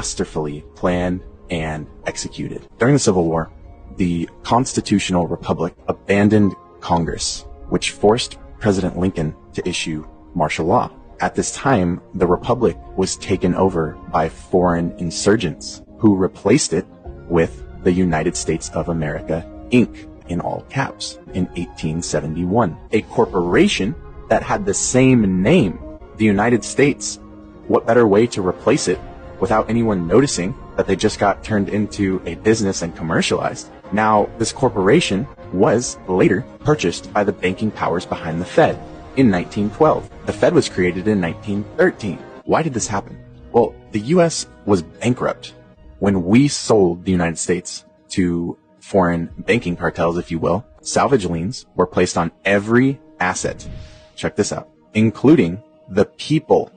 masterfully planned and executed. During the Civil War, the Constitutional Republic abandoned Congress, which forced President Lincoln to issue martial law. At this time, the Republic was taken over by foreign insurgents who replaced it with the United States of America, Inc., in all caps, in 1871. A corporation that had the same name, the United States. What better way to replace it without anyone noticing that they just got turned into a business and commercialized? Now, this corporation was later purchased by the banking powers behind the Fed in 1912. The Fed was created in 1913. Why did this happen? Well, the US was bankrupt when we sold the United States to foreign banking cartels, if you will. Salvage liens were placed on every asset. Check this out, including the people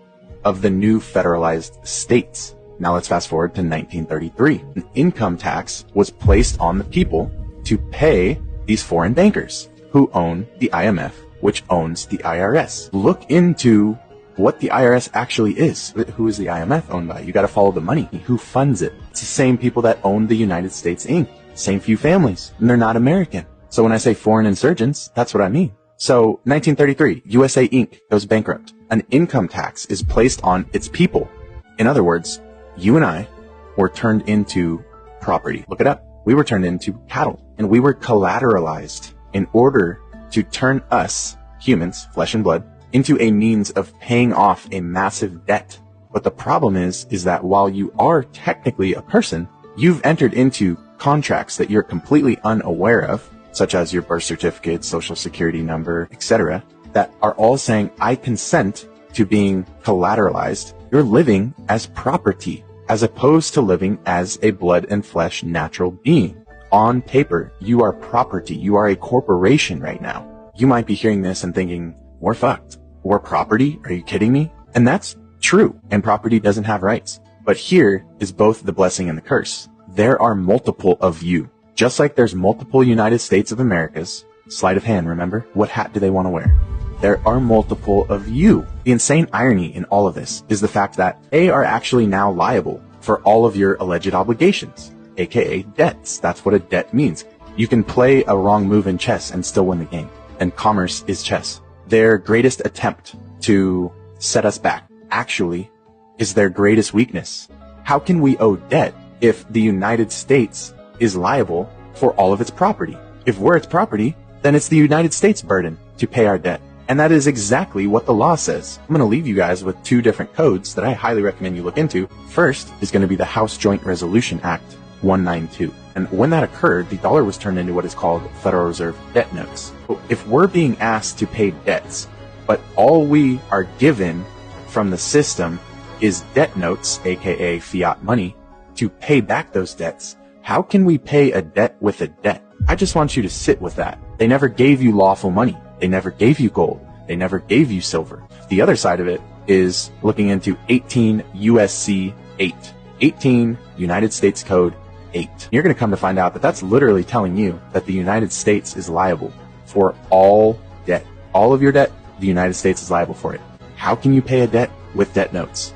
of the new federalized states. Now let's fast forward to 1933. An income tax was placed on the people to pay these foreign bankers who own the IMF, which owns the IRS. Look into what the IRS actually is. Who is the IMF owned by? You got to follow the money. Who funds it? It's the same people that own the United States Inc. Same few families, and they're not American. So when I say foreign insurgents, that's what I mean. So 1933, USA Inc. goes bankrupt. An income tax is placed on its people. In other words, you and I were turned into property. Look it up. We were turned into cattle, and we were collateralized in order to turn us, humans, flesh and blood, into a means of paying off a massive debt. But the problem is that while you are technically a person, you've entered into contracts that you're completely unaware of, such as your birth certificate, social security number, etc., that are all saying, I consent to being collateralized. You're living as property, as opposed to living as a blood and flesh natural being. On paper, you are property. You are a corporation right now. You might be hearing this and thinking, we're fucked. We're property? Are you kidding me? And that's true. And property doesn't have rights. But here is both the blessing and the curse. There are multiple of you. Just like there's multiple United States of Americas. Sleight of hand, remember? What hat do they want to wear? There are multiple of you. The insane irony in all of this is the fact that they are actually now liable for all of your alleged obligations, aka debts. That's what a debt means. You can play a wrong move in chess and still win the game. And commerce is chess. Their greatest attempt to set us back actually is their greatest weakness. How can we owe debt if the United States is liable for all of its property? If we're its property, then it's the United States' burden to pay our debt. And that is exactly what the law says. I'm going to leave you guys with two different codes that I highly recommend you look into. First is going to be the House Joint Resolution Act 192. And when that occurred, the dollar was turned into what is called Federal Reserve debt notes. So if we're being asked to pay debts, but all we are given from the system is debt notes, aka fiat money, to pay back those debts, how can we pay a debt with a debt? I just want you to sit with that. They never gave you lawful money. They never gave you gold. They never gave you silver. The other side of it is looking into 18 USC 8. 18 United States Code 8. You're going to come to find out that that's literally telling you that the United States is liable for all debt. All of your debt, the United States is liable for it. How can you pay a debt with debt notes?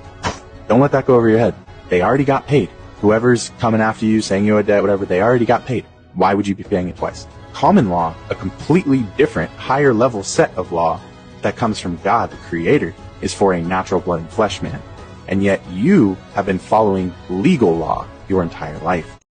Don't let that go over your head. They already got paid. Whoever's coming after you, saying you owe a debt, whatever, they already got paid. Why would you be paying it twice? Common law, a completely different, higher level set of law that comes from God, the Creator, is for a natural blood and flesh man. And yet you have been following legal law your entire life.